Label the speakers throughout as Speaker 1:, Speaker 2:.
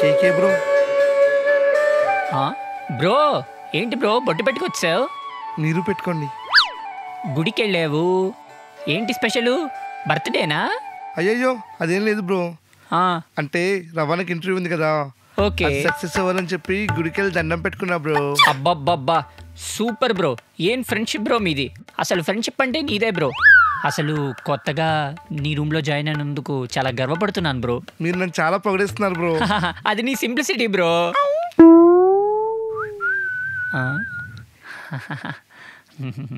Speaker 1: కేకే bro.
Speaker 2: Bro ఏంటి bro బొట్టు పెట్టుకొచ్చావు?
Speaker 1: మీరు పెట్టుకోండి.
Speaker 2: గుడికి వెళ్ళావు, ఏంటి స్పెషల్? బర్త్డేనా?
Speaker 1: అయ్యయ్యో అదేం లేదు బ్రో.
Speaker 2: ఆ,
Speaker 1: అంటే రవాణాకి ఇంటర్వ్యూ ఉంది కదా,
Speaker 2: ఓకే.
Speaker 1: సక్సెస్ అవ్వాలని చెప్పి గుడికి వెళ్ళి దండం పెట్టుకున్నా బ్రో.
Speaker 2: అబ్బబ్బబ్బా సూపర్ బ్రో. ఏం ఫ్రెండ్షిప్ బ్రో మీది. అసలు ఫ్రెండ్షిప్ అంటే నీదే బ్రో. అసలు కొత్తగా నీ రూమ్లో జాయిన్ అయినందుకు చాలా గర్వపడుతున్నాను బ్రో.
Speaker 1: మీరు నన్ను చాలా పొగిడేస్తున్నారు బ్రో.
Speaker 2: అది నీ సింప్లిసిటీ బ్రో.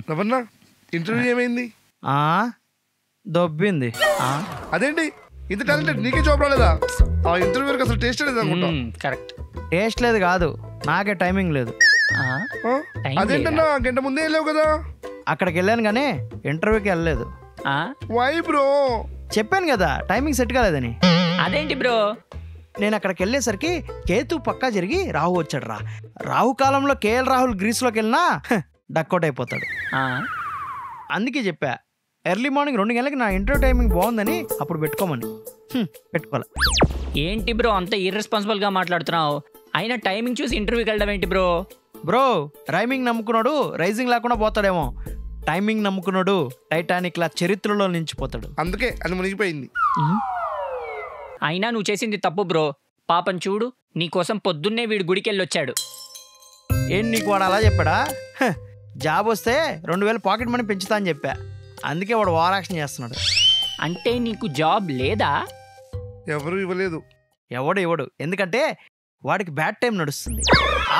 Speaker 1: రవణ ఇంటర్వ్యూ ఏమైంది?
Speaker 3: దొబ్బింది.
Speaker 1: అదేంటి ఇంత టాలెంటెడ్ నీకే జాబ్ రాలేదా? ఆ ఇంటర్వ్యూకి అసలు టేస్ట్ లేదు అనుకుంటా.
Speaker 2: కరెక్ట్.
Speaker 3: టేస్ట్ లేదు కాదు, నాకే టైమింగ్ లేదు.
Speaker 1: అదేంటన్నా గంట ముందే వెళ్ళావు కదా.
Speaker 3: అక్కడికి వెళ్ళాను కానీ ఇంటర్వ్యూకి వెళ్ళలేదు.
Speaker 1: Why bro?
Speaker 3: చెప్పాను కదా టైమింగ్ సెట్ కాలేదని.
Speaker 2: అదేంటి బ్రో?
Speaker 3: నేను అక్కడికి వెళ్ళేసరికి కేతు పక్కా జరిగి రాహు వచ్చాడు రా. రాహు కాలంలో కేఎల్ రాహుల్ గ్రీస్లోకి వెళ్ళినా డక్అవుట్ అయిపోతాడు. అందుకే చెప్పా ఎర్లీ మార్నింగ్ 2 గంటలకి నా ఇంటర్వ్యూ టైమింగ్ బాగుందని అప్పుడు పెట్టుకోమని. పెట్టుకోలే.
Speaker 2: ఏంటి బ్రో అంత ఇర్రెస్పాన్సిబుల్గా మాట్లాడుతున్నావు? అయినా టైమింగ్ చూసి ఇంటర్వ్యూకి వెళ్ళడం ఏంటి బ్రో?
Speaker 3: బ్రో రైమింగ్ నమ్ముకున్నాడు రైజింగ్ లేకుండా పోతాడేమో, టైమింగ్ నమ్ముకున్నాడు టైటానిక్ లా చరిత్రలో నిలిచిపోతాడు.
Speaker 1: అందుకే అది మునిగిపోయింది.
Speaker 2: అయినా నువ్వు చేసింది తప్పు బ్రో. పాపం చూడు, నీకోసం పొద్దున్నే వీడు గుడికి వెళ్ళొచ్చాడు.
Speaker 3: ఏం నీకు వాడు అలా చెప్పాడా? జాబ్ వస్తే 2000 పాకెట్ మనీ పెంచుతా అని చెప్పా, అందుకే వాడు ఓవర్ యాక్షన్ చేస్తున్నాడు.
Speaker 2: అంటే నీకు జాబ్ లేదా?
Speaker 1: ఎవరు ఇవ్వలేదు.
Speaker 3: ఎవడు ఇవ్వడు, ఎందుకంటే వాడికి బ్యాడ్ టైం నడుస్తుంది.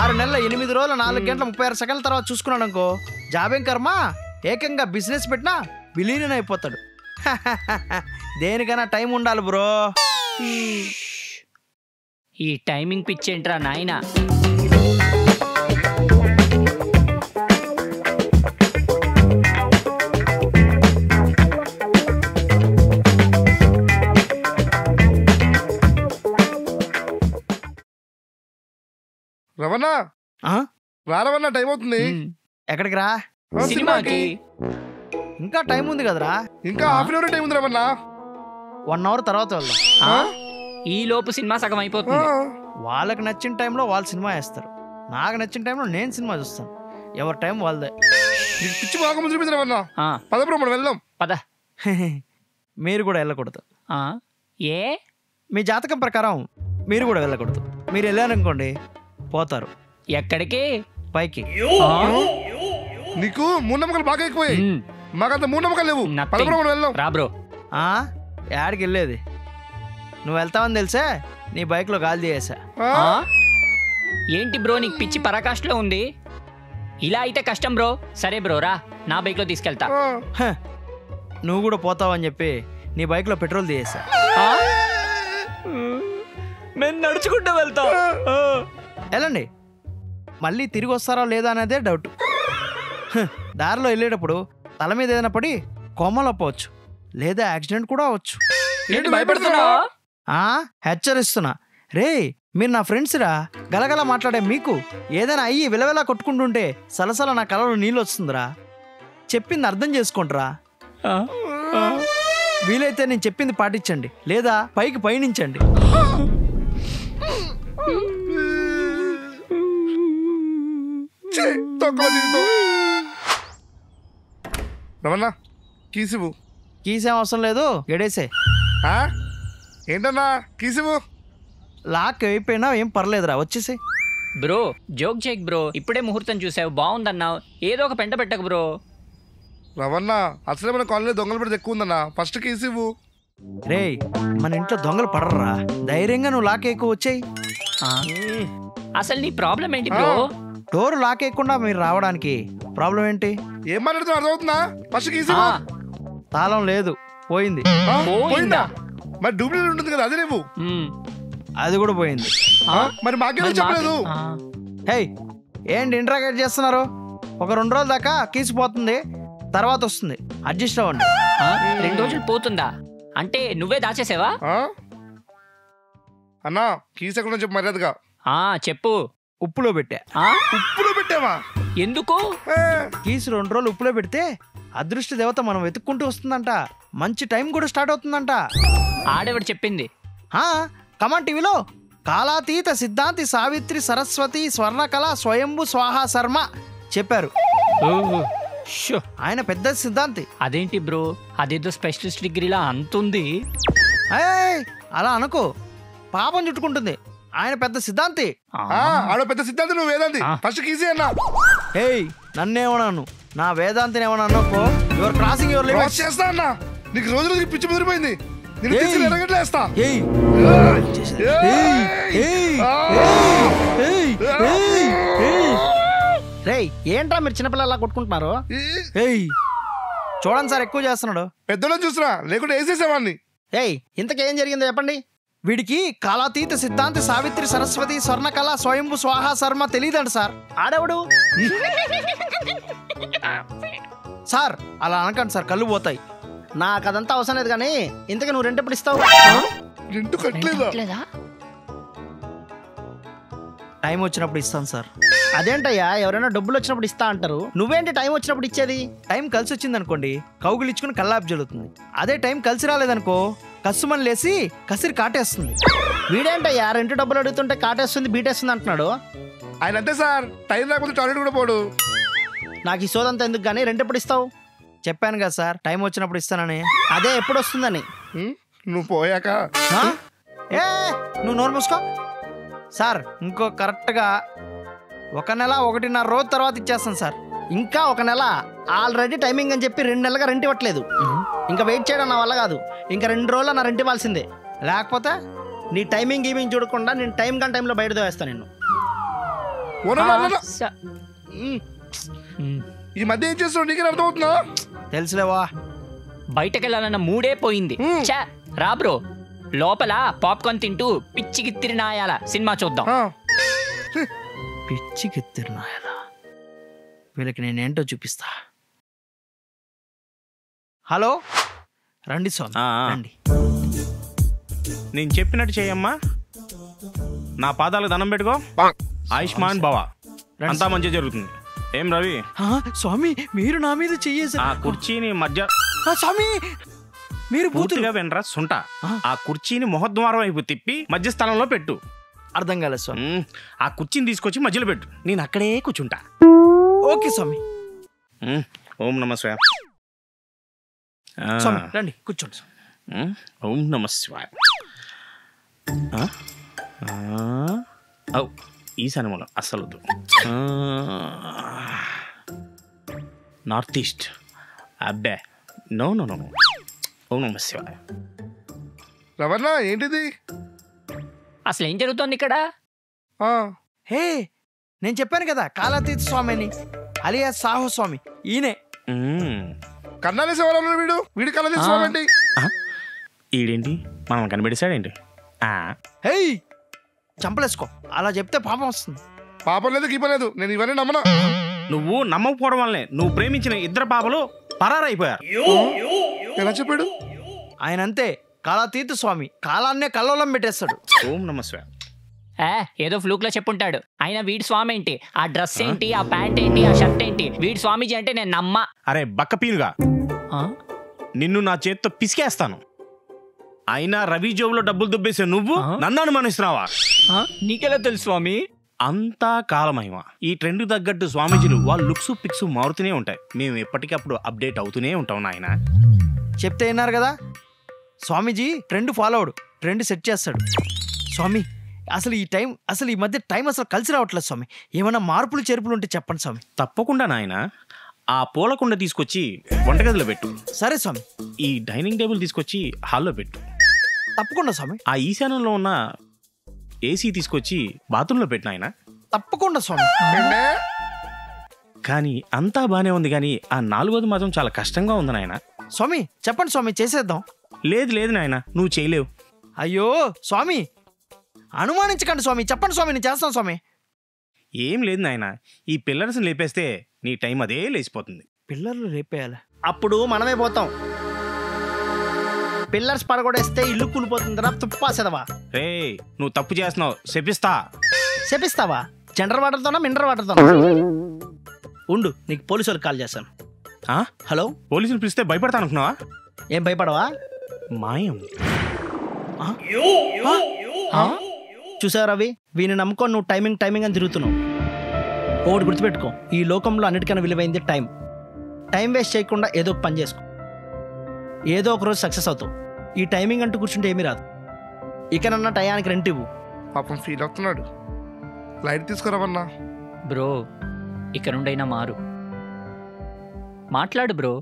Speaker 3: 6 నెలల 8 రోజుల 4 గంటల 36 సెకండ్ల తర్వాత చూసుకున్నాడు అనుకో, జాబ్ ఏం కర్మ, ఏకంగా బిజినెస్ పెట్టినా బిలీనర్ అయిపోతాడు. దేనికైనా టైం ఉండాలి బ్రో.
Speaker 2: ఈ టైమింగ్ పిచ్చేంట్రా నాయనా.
Speaker 1: రవణ రవణ టైం అవుతుంది.
Speaker 3: ఎక్కడికి రా?
Speaker 2: సినిమాకి.
Speaker 3: ఇంకా టైం ఉంది కదరా.
Speaker 1: ఇంకా హాఫ్ అన్ అవర్ టైం ఉంది రవణ.
Speaker 3: 1 అవర్ తర్వాత వెళ్దాం.
Speaker 2: ఈ లోపు సినిమా సగం అయిపోతుంది.
Speaker 3: వాళ్ళకి నచ్చిన టైంలో వాళ్ళు సినిమా వేస్తారు, నాకు నచ్చిన టైంలో నేను సినిమా చూస్తాను. ఎవరి టైం వాళ్ళదే.
Speaker 1: పిచ్చి బాగా ముందు చూపించు రవణ. పద బ్రో మనం వెళ్దాం.
Speaker 2: పద.
Speaker 3: మీరు కూడా వెళ్ళకూడదు.
Speaker 2: ఏ?
Speaker 3: మీ జాతకం ప్రకారం మీరు కూడా వెళ్ళకూడదు. మీరు వెళ్ళారనుకోండి పోతారు.
Speaker 2: ఎక్కడికి?
Speaker 3: పైకి.
Speaker 1: నీకు మూఢనమ్మకాలు బాగా ఎక్కువే, మాకంత మూఢనమ్మకాలు లేవు. పద బ్రో మనం వెళ్దాం.
Speaker 2: రా బ్రో.
Speaker 3: యాడికి వెళ్ళేది? నువ్వు వెళ్తావని తెలిసే నీ బైక్లో గాలి తీయేసా.
Speaker 2: ఏంటి బ్రో నీకు పిచ్చి పరాకాష్లో ఉంది? ఇలా అయితే కష్టం బ్రో. సరే బ్రో రా, నా బైక్లో తీసుకెళ్తా.
Speaker 3: నువ్వు కూడా పోతావని చెప్పి నీ బైక్లో పెట్రోల్ తీయేసా.
Speaker 2: నేను నడుచుకుంటూ వెళ్తా.
Speaker 3: వెళ్ళండి, మళ్ళీ తిరిగి వస్తారో లేదా అనేదే డౌట్. దారిలో వెళ్ళేటప్పుడు తల మీద ఏదైనా పడి కోమలో పోవచ్చు, లేదా యాక్సిడెంట్ కూడా అవ్వచ్చు.
Speaker 2: ఏంటి భయపడుతున్నా?
Speaker 3: హెచ్చరిస్తున్నా రే, మీరు నా ఫ్రెండ్స్ రా. గలగల మాట్లాడే మీకు ఏదైనా అయ్యి విలవిలా కొట్టుకుంటుంటే సలసల నా కలలో నీళ్ళు వస్తుందిరా. చెప్పింది అర్థం చేసుకుంటారా. వీలైతే నేను చెప్పింది పాటించండి, లేదా పైకి పయనించండి.
Speaker 1: రమణ కీసివు.
Speaker 3: కీసేం అవసరం లేదు, గడేసే.
Speaker 1: ఏంటన్నా కీసివు?
Speaker 3: లాక్ అయిపోయినా ఏం పర్లేదురా, వచ్చేసి.
Speaker 2: బ్రో జోక్ చేయక్ బ్రో, ఇప్పుడే ముహూర్తం చూసావు బాగుందన్నావు, ఏదో ఒక పెంట పెట్టకు బ్రో.
Speaker 1: రవణ అసలే మన కాలనీలో దొంగలు పడితే ఎక్కువ ఉందన్నా, ఫస్ట్ కీసివు.
Speaker 3: రే మన ఇంట్లో దొంగలు పడరా, ధైర్యంగా నువ్వు లాక్ ఎక్కువ వచ్చాయి.
Speaker 2: అసలు నీ ప్రాబ్లం ఏంటి బ్రో?
Speaker 3: డోర్ లాక్ వేయకుండా మీరు రావడానికి ప్రాబ్లం ఏంటి?
Speaker 1: ఏం మాట్లాడుతున్నా అర్థమవుతుందా? ఫస్ట్ కీసివు.
Speaker 3: తాళం లేదు, పోయింది.
Speaker 2: పోయిందా?
Speaker 1: మరి డూప్లికేట్ ఉంటుంది కదా, అది లేవు.
Speaker 3: అది కూడా పోయింది.
Speaker 1: మరి మాకేమో చెప్పలేదు.
Speaker 3: హే ఏంటి ఇంట్రాగేట్ చేస్తున్నారు? ఒక 2 రోజుల దాకా కీసిపోతుంది, తర్వాత వస్తుంది, అడ్జస్ట్ అవ్వండి.
Speaker 2: 2 రోజులు పోతుందా? అంటే నువ్వే దాచేసావా?
Speaker 1: అన్నా కీస్ ఎక్కడ చెప్పు మర్యాదగా.
Speaker 2: చెప్పు.
Speaker 3: ఉప్పులో పెట్టా.
Speaker 1: ఉప్పులో పెట్టావా?
Speaker 2: ఎందుకు?
Speaker 3: కీసు 2 రోజులు ఉప్పులో పెడితే అదృష్ట దేవత మనం వెతుక్కుంటూ వస్తుందంట, మంచి టైం కూడా స్టార్ట్ అవుతుందంట.
Speaker 2: ఆడవిడ చెప్పింది.
Speaker 3: కమాన్ టీవీలో కాలాతీత సిద్ధాంతి సావిత్రి సరస్వతి స్వర్ణకళ స్వయంభు స్వాహా శర్మ చెప్పారు.
Speaker 2: షో
Speaker 3: ఆయన పెద్ద సిద్ధాంతి.
Speaker 2: అదేంటి బ్రో, అదేదో స్పెషలిస్ట్ డిగ్రీలా అంతుంది.
Speaker 3: ఏయ్, అలా అనుకో, పాపం చుట్టుకుంటుంది. ఆయన పెద్ద సిద్ధాంతి.
Speaker 1: ఆడో పెద్ద సిద్ధాంతి, నువ్వు వేదాంతి. ఫస్ట్ ఈజీ అన్నా.
Speaker 3: ఏయ్, నన్నేమన్నాను, నా వేదాంతిని ఏమన్నా అన్నప్పో యువర్ క్రాసింగ్ యువర్ లిమిట్స్.
Speaker 1: చేస్తా అన్నా, నీకు రోజు రోజుకి పిచ్చి ముదిరిపోయింది. నేను తీసి ఎరగట్లేస్తా.
Speaker 3: ఏయ్ రేయ్, ఏంట్రా మీరు చిన్నపిల్లలా కొట్టుకుంటున్నారు? ఏయ్, చూడండి సార్, ఎక్కువ చేస్తున్నాడు.
Speaker 1: పెద్దోళ్ళని చూస్తున్నా, లేకుంటే వేసేసేవాడిని.
Speaker 3: ఏయ్, ఇంతకేం జరిగిందో చెప్పండి. వీడికి కాలాతీత సిద్ధాంతి సావిత్రి సరస్వతి స్వర్ణకళ స్వయంభు స్వాహా శర్మ తెలియదండి సార్. ఆడెవడు? సార్ అలా అనకండి సార్, కళ్ళు పోతాయి. నాకు అదంతా అవసరం లేదు, కానీ ఇంతకీ నువ్వు రెంట్ ఎప్పుడు ఇస్తావు?
Speaker 1: రెంట్ కట్టలేదా?
Speaker 3: టైం వచ్చినప్పుడు ఇస్తాను సార్. అదేంటయ్యా, ఎవరైనా డబ్బులు వచ్చినప్పుడు ఇస్తా అంటారు, నువ్వేంటి టైం వచ్చినప్పుడు ఇచ్చేది? టైం కలిసి వచ్చింది అనుకోండి, కౌగులిచ్చుకుని కల్లాపు జరుగుతుంది. అదే టైం కలిసి రాలేదనుకో, కస్సుమని లేసి కసిరి కాటేస్తుంది. వీడేంటయ్యా రెంట్ డబ్బులు అడుగుతుంటే కాటేస్తుంది బీటేస్తుంది అంటున్నాడు.
Speaker 1: ఆయన అంతే సార్, టైం రాకపోతే టాయిలెట్ కూడా పోడు.
Speaker 3: నాకు ఈ సోదంతా ఎందుకు కానీ, రెంట్ ఎప్పుడు ఇస్తావు? చెప్పాను కదా సార్, టైం వచ్చినప్పుడు ఇస్తానని. అదే ఎప్పుడు వస్తుందని.
Speaker 1: నువ్వు పోయాక.
Speaker 3: ఏ, నువ్వు నోరు మూసుకో. సార్ ఇంకో కరెక్ట్గా 1 నెల 1.5 రోజు తర్వాత ఇచ్చేస్తాను సార్. ఇంకా 1 నెల ఆల్రెడీ టైమింగ్ అని చెప్పి 2 నెలలుగా రెంట్ ఇవ్వట్లేదు. ఇంకా వెయిట్ చేయడం నా వల్ల కాదు. ఇంకా 2 రోజుల్లో నా రెంట్ ఇవ్వాల్సిందే. లేకపోతే నీ టైమింగ్ గీమింగ్ చూడకుండా నేను టైం గన్ టైంలో బయట వేస్తాను నిన్ను.
Speaker 1: ఈ మధ్య ఏం చేస్తున్నావు, నీకే అర్థమవుతుందా?
Speaker 3: తెలుసులేవా,
Speaker 2: బయటకు వెళ్ళాలన్న మూడే పోయింది. రా బ్రో, లోపల పాప్కార్న్ తింటూ పిచ్చికి తిరినాయాల సినిమా చూద్దాం.
Speaker 3: పిచ్చికి తిరినాయాల, వీళ్ళకి నేనేంటో చూపిస్తా. హలో, రండి స్వామి రండి.
Speaker 4: నేను చెప్పినట్టు చెయ్యమ్మా, నా పాదాలకు దండం పెట్టుకో. ఆయుష్మాన్ భవ, అంతా మంచిగా జరుగుతుంది. ఏం రవి
Speaker 3: స్వామి, మీరు నా మీద చెయ్యేసి
Speaker 4: ఆ కుర్చీని మధ్య.
Speaker 3: స్వామి మీరు
Speaker 4: పూర్తిగా వెనరా సుంట. ఆ కుర్చీని మొహద్వారం వైపు తిప్పి మధ్య స్థలంలో పెట్టు.
Speaker 3: అర్థం కాలేదు స్వామి.
Speaker 4: ఆ కుర్చీని తీసుకొచ్చి మధ్యలో పెట్టు, నేను అక్కడే కూర్చుంటా.
Speaker 3: ఓకే స్వామి.
Speaker 4: ఓం నమ శివాయ.
Speaker 3: రండి కూర్చోండి.
Speaker 4: ఓం నమ శివాయ. ఈశాన్యమూలం అస్సలు నార్త్ ఈస్ట్. అబ్బే నో నో నో. ఓం నమ శివాయ.
Speaker 1: రవణ ఏంటిది?
Speaker 2: అసలు ఏం జరుగుతోంది ఇక్కడ?
Speaker 3: హే, నేను చెప్పాను కదా కాలాతీత స్వామి అని, అలియా సాహు స్వామి. ఈయనే
Speaker 1: కన్నాలేసేవాళ్ళు. వీడి కాలాతీత స్వామి ఏంటి?
Speaker 4: ఈడేంటి మనం కనిపెట్టేశాడేంటి?
Speaker 3: హే, చంపలేసుకో, అలా చెప్తే పాపం వస్తుంది.
Speaker 1: పాపం లేదు గీపం లేదు, నేను ఇవన్నీ నమ్మను.
Speaker 4: నువ్వు నమ్మకపోవడం వల్లనే నువ్వు ప్రేమించిన 2 పాపలు పరారైపోయారు.
Speaker 1: ఎలా చెప్పాడు?
Speaker 3: ఆయన అంతే, కాలాతీత స్వామి, కాలాన్నే కల్లోలం పెట్టేస్తాడు.
Speaker 4: ఓం నమ శివాయ.
Speaker 2: ఏదో ఫ్లూక్ లో చెప్పుంటాడు. ఆయన వీడి స్వామి ఏంటి, ఆ డ్రెస్ ఏంటి, ఆ ప్యాంట్ ఏంటి, ఆ షర్ట్ ఏంటి, వీడి స్వామీజీ అంటే నేను నమ్మా.
Speaker 4: అరే బక్కపీనుగా, నిన్ను నా చేత్తో పిసికేస్తాను. అయినా రవి జోబులో డబ్బులు దుబ్బేసే నువ్వు నన్ను అనుమానిస్తున్నావా?
Speaker 2: నీకెలా తెలుసు స్వామి?
Speaker 4: అంతా కాలమహిమ. ఈ ట్రెండ్ తగ్గట్టు స్వామీజీలు వాళ్ళ లుక్స్ పిక్స్ మారుతూనే ఉంటాయి. మేము ఎప్పటికప్పుడు అప్డేట్ అవుతూనే ఉంటాం నాయన.
Speaker 3: చెప్తే విన్నారు కదా, స్వామీజీ ట్రెండ్ ఫాలో అవడు, ట్రెండ్ సెట్ చేస్తాడు. స్వామి అసలు ఈ మధ్య టైం అసలు కలిసి రావట్లేదు స్వామి. ఏమైనా మార్పులు చేర్పులు ఉంటే చెప్పండి స్వామి.
Speaker 4: తప్పకుండా నాయన. ఆ పూలకుండ తీసుకొచ్చి వంటగదిలో పెట్టు.
Speaker 3: సరే స్వామి.
Speaker 4: ఈ డైనింగ్ టేబుల్ తీసుకొచ్చి హాల్లో పెట్టు.
Speaker 3: తప్పకుండా స్వామి.
Speaker 4: ఆ ఈశాన్యంలో ఉన్న ఏసీ తీసుకొచ్చి బాత్రూంలో పెట్టిన ఆయన.
Speaker 3: తప్పకుండా స్వామి.
Speaker 4: కానీ అంతా బానే ఉంది, కానీ ఆ 4వది మాత్రం చాలా కష్టంగా ఉంది నాయన.
Speaker 3: స్వామి చెప్పండి స్వామి, చేసేద్దాం.
Speaker 4: లేదు లేదు నాయన, నువ్వు చేయలేవు.
Speaker 3: అయ్యో స్వామి, అనుమానించకండి స్వామి, చెప్పండి స్వామి, నేను చేస్తాను స్వామి.
Speaker 4: ఏం లేదు నాయన, ఈ పిల్లర్స్ని లేపేస్తే నీ టైం అదే లేచిపోతుంది.
Speaker 3: పిల్లర్లు లేపేయాలి, అప్పుడు మనమే పోతాం. పిల్లర్స్ పడగొడేస్తే ఇల్లు కూలిపోతుందిరా తుప్పాసేదవా.
Speaker 4: రే నువ్వు తప్పు చేస్తున్నావు,
Speaker 3: చెప్పిస్తావా? General వాటర్తోనా mineral వాటర్తోనా? ఉండు, నీకు పోలీసు వాళ్ళకి కాల్ చేస్తాను. హలో,
Speaker 4: పోలీసులు పిలిస్తే భయపడతాను అనుకున్నావా?
Speaker 3: ఏం భయపడవా?
Speaker 4: మాయం.
Speaker 3: చూసావు రవి, వీని నమ్ముకొని నువ్వు టైమింగ్ అని తిరుగుతున్నావు. ఒకటి గుర్తుపెట్టుకో, ఈ లోకంలో అన్నిటికన్నా విలువైంది టైం. టైం వేస్ట్ చేయకుండా ఏదో ఒక పని చేసుకో, ఏదో ఒక రోజు సక్సెస్ అవుతావు. ఈ టైమింగ్ అంటూ కూర్చుంటే ఏమీ రాదు. ఇకనన్నా టయానికి రెంట్ ఇవ్వు.
Speaker 1: పాపం ఫీల్ అవుతున్నాడు. లైట్ తీసుకురావన్నా.
Speaker 2: బ్రో ఇక నుండైనా మారు, మాట్లాడు బ్రో.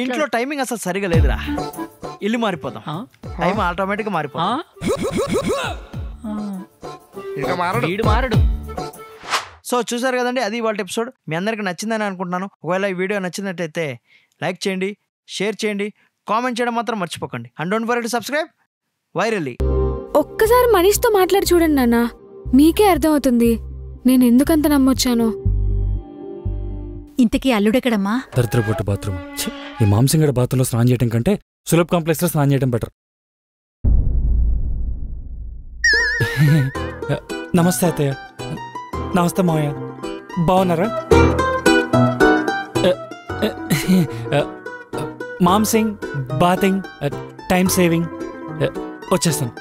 Speaker 3: ఇంట్లో టైమింగ్ అసలు సరిగా లేదురా. ఇల్లు మారిపోతాం, టైం ఆటోమేటిక్గా మారిపోతాం.
Speaker 1: ఇంకా మారడు.
Speaker 2: వీడు మారడు.
Speaker 3: సో చూసారు కదండి, అది ఇవాళ ఎపిసోడ్. మీ అందరికి నచ్చిందని అనుకుంటున్నాను. ఒకవేళ ఈ వీడియో నచ్చినట్టయితే లైక్ చేయండి, షేర్ చేయండి, కామెంట్ చేయడం మాత్రం మర్చిపోకండి. And don't forget to subscribe virally.
Speaker 5: ఒక్కసారి మనీష్తో మాట్లాడి చూడండి నాన్న, మీకే అర్థమవుతుంది నేను ఎందుకంత నమ్మొచ్చాను.
Speaker 6: ఇంతకీ అల్లుడెక్కడమ్మా?
Speaker 7: దరిద్రపొట్టు బాత్రూమ్. ఈ మాంసింగడ బాత్రూంలో స్నానం చేయడం కంటే సులభ్ కాంప్లెక్స్ లో స్నానం చేయడం బెటర్. నమస్తే అత్తయ్య. నమస్తే మావయ్య, బాగున్నారా? మాంసింగ్, బాతింగ్, టైం సేవింగ్. వచ్చేస్తాను.